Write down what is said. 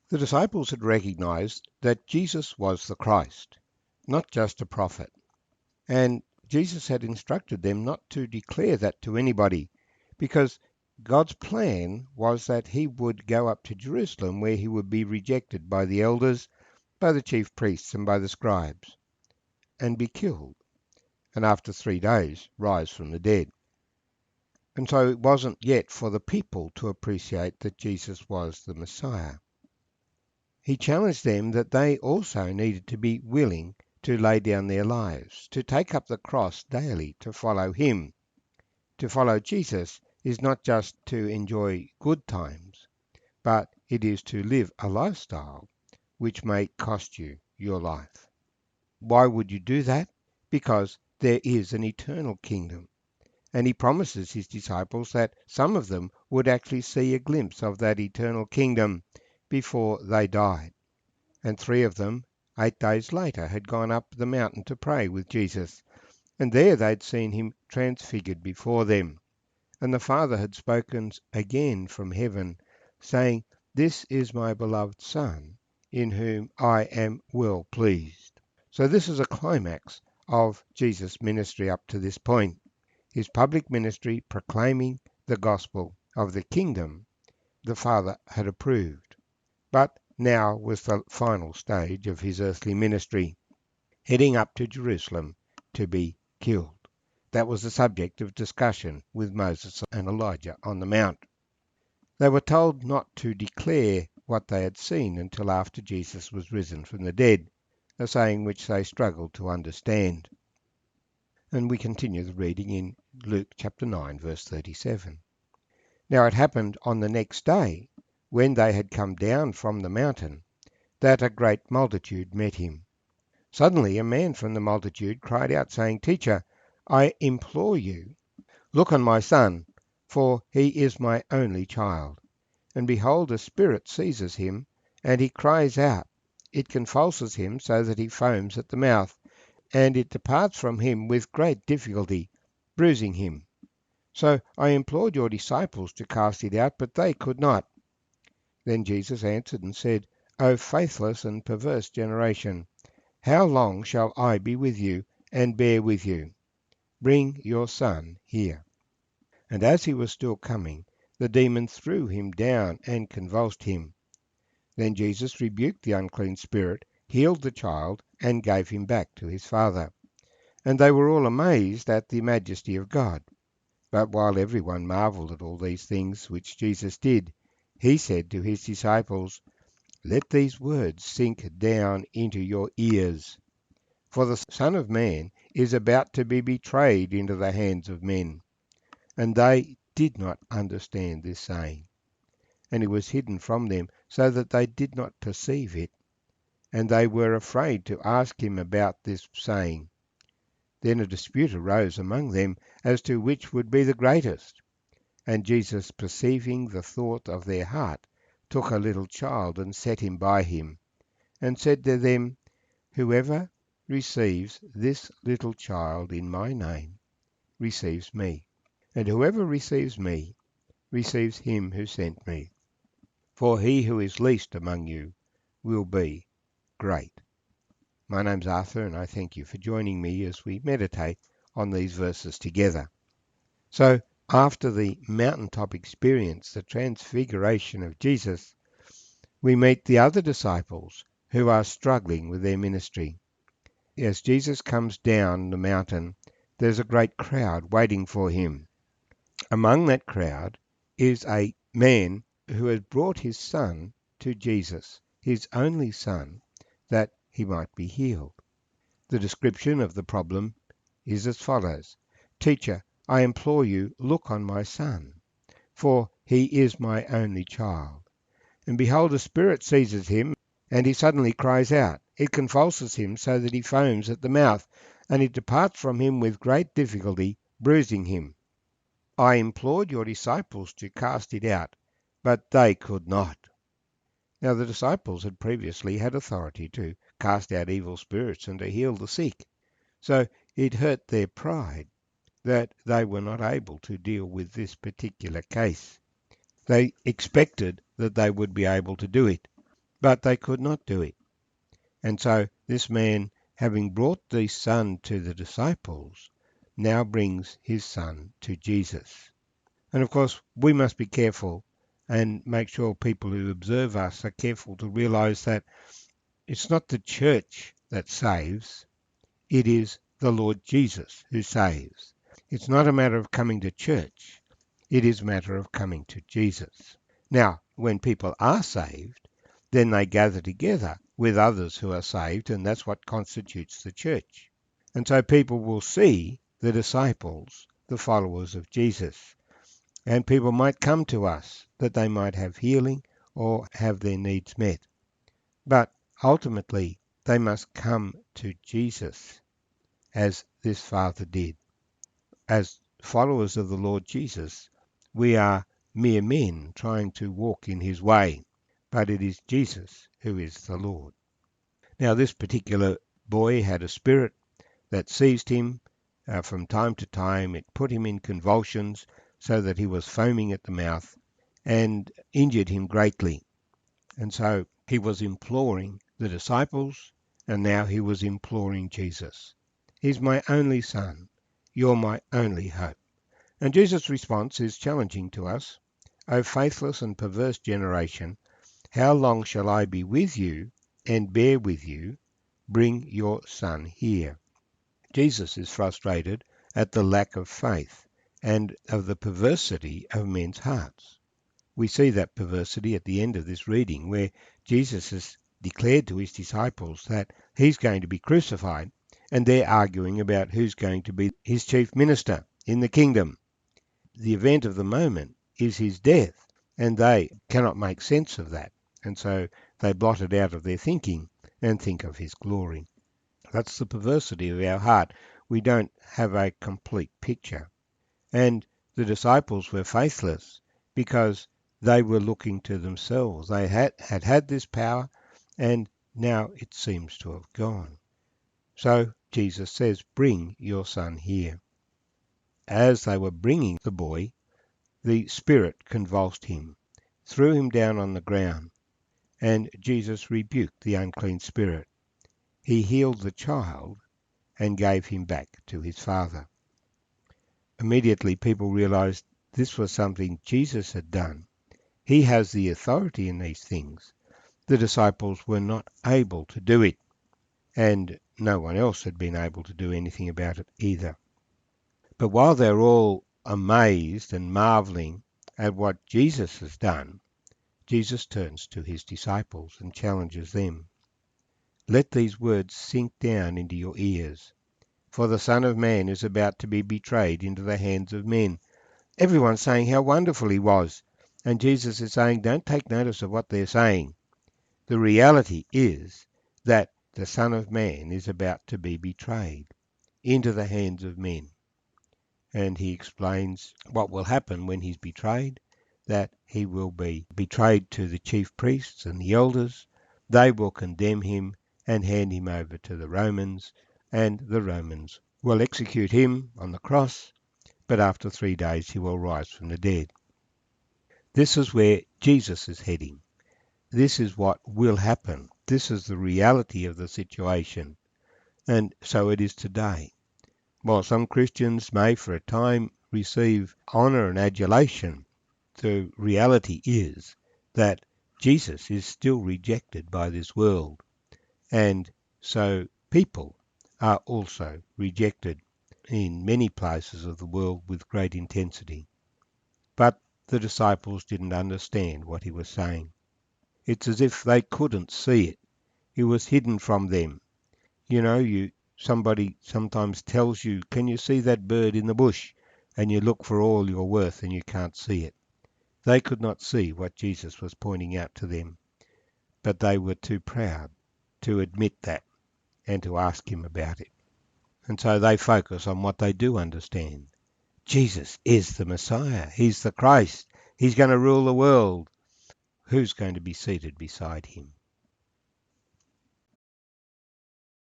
The disciples had recognized that Jesus was the Christ, not just a prophet. And Jesus had instructed them not to declare that to anybody, because God's plan was that he would go up to Jerusalem, where he would be rejected by the elders, by the chief priests, and by the scribes, and be killed, and after 3 days rise from the dead. And so it wasn't yet for the people to appreciate that Jesus was the Messiah. He challenged them that they also needed to be willing to lay down their lives, to take up the cross daily, to follow him. To follow Jesus is not just to enjoy good times, but it is to live a lifestyle which may cost you your life. Why would you do that? Because there is an eternal kingdom. And he promises his disciples that some of them would actually see a glimpse of that eternal kingdom before they died. And 3 of them, 8 days later, had gone up the mountain to pray with Jesus. And there they'd seen him transfigured before them. And the Father had spoken again from heaven, saying, "This is my beloved Son, in whom I am well pleased." So this is a climax of Jesus' ministry up to this point. His public ministry proclaiming the gospel of the kingdom the Father had approved. But now was the final stage of his earthly ministry, heading up to Jerusalem to be killed. That was the subject of discussion with Moses and Elijah on the mount. They were told not to declare what they had seen until after Jesus was risen from the dead, a saying which they struggled to understand. And we continue the reading in Luke chapter 9, verse 37. Now it happened on the next day, when they had come down from the mountain, that a great multitude met him. Suddenly a man from the multitude cried out, saying, "Teacher, I implore you, look on my son, for he is my only child. And behold, a spirit seizes him, and he cries out. It convulses him so that he foams at the mouth, and it departs from him with great difficulty, bruising him. So I implored your disciples to cast it out, but they could not." Then Jesus answered and said, "O faithless and perverse generation, how long shall I be with you and bear with you? Bring your son here." And as he was still coming, the demon threw him down and convulsed him. Then Jesus rebuked the unclean spirit, healed the child, and gave him back to his father. And they were all amazed at the majesty of God. But while everyone marveled at all these things which Jesus did, he said to his disciples, "Let these words sink down into your ears. For the Son of Man is about to be betrayed into the hands of men." And they did not understand this saying. And it was hidden from them, so that they did not perceive it. And they were afraid to ask him about this saying. Then a dispute arose among them as to which would be the greatest. And Jesus, perceiving the thought of their heart, took a little child and set him by him, and said to them, "Whoever receives this little child in my name receives me, and whoever receives me receives him who sent me. For he who is least among you will be great." My name's Arthur, and I thank you for joining me as we meditate on these verses together. So, after the mountaintop experience, the transfiguration of Jesus, we meet the other disciples who are struggling with their ministry. As Jesus comes down the mountain, there's a great crowd waiting for him. Among that crowd is a man who has brought his son to Jesus, his only son, that he might be healed. The description of the problem is as follows: "Teacher, I implore you, look on my son, for he is my only child. And behold, a spirit seizes him, and he suddenly cries out. It convulses him so that he foams at the mouth, and it departs from him with great difficulty, bruising him. I implored your disciples to cast it out, but they could not." Now the disciples had previously had authority to cast out evil spirits and to heal the sick. So it hurt their pride that they were not able to deal with this particular case. They expected that they would be able to do it, but they could not do it. And so this man, having brought the son to the disciples, now brings his son to Jesus. And of course, we must be careful and make sure people who observe us are careful to realize that it's not the church that saves, it is the Lord Jesus who saves. It's not a matter of coming to church, it is a matter of coming to Jesus. Now, when people are saved, then they gather together with others who are saved, and that's what constitutes the church. And so people will see the disciples, the followers of Jesus, and people might come to us that they might have healing or have their needs met. But ultimately, they must come to Jesus as this Father did. As followers of the Lord Jesus, we are mere men trying to walk in his way, but it is Jesus who is the Lord. Now, this particular boy had a spirit that seized him from time to time. It put him in convulsions so that he was foaming at the mouth and injured him greatly. And so he was imploring the disciples, and now he was imploring Jesus. He's my only son. You're my only hope. And Jesus' response is challenging to us. O faithless and perverse generation, how long shall I be with you and bear with you? Bring your son here. Jesus is frustrated at the lack of faith and of the perversity of men's hearts. We see that perversity at the end of this reading, where Jesus has declared to his disciples that he's going to be crucified, and they're arguing about who's going to be his chief minister in the kingdom. The event of the moment is his death, and they cannot make sense of that, and so they blot it out of their thinking and think of his glory. That's the perversity of our heart. We don't have a complete picture. And the disciples were faithless because they were looking to themselves. They had this power, and now it seems to have gone. So Jesus says, bring your son here. As they were bringing the boy, the spirit convulsed him, threw him down on the ground, and Jesus rebuked the unclean spirit. He healed the child and gave him back to his father. Immediately people realized this was something Jesus had done. He has the authority in these things. The disciples were not able to do it, and no one else had been able to do anything about it either. But while they're all amazed and marveling at what Jesus has done, Jesus turns to his disciples and challenges them. Let these words sink down into your ears, for the Son of Man is about to be betrayed into the hands of men. Everyone's saying how wonderful he was, and Jesus is saying, don't take notice of what they're saying. The reality is that the Son of Man is about to be betrayed into the hands of men. And he explains what will happen when he's betrayed, that he will be betrayed to the chief priests and the elders. They will condemn him and hand him over to the Romans, and the Romans will execute him on the cross, but after 3 days he will rise from the dead. This is where Jesus is heading. This is what will happen. This is the reality of the situation. And so it is today. While some Christians may for a time receive honour and adulation, the reality is that Jesus is still rejected by this world. And so people are also rejected in many places of the world with great intensity. But the disciples didn't understand what he was saying. It's as if they couldn't see it. It was hidden from them. Somebody sometimes tells you, can you see that bird in the bush? And you look for all you're worth and you can't see it. They could not see what Jesus was pointing out to them, but they were too proud to admit that and to ask him about it. And so they focus on what they do understand. Jesus is the Messiah. He's the Christ. He's going to rule the world. Who's going to be seated beside him?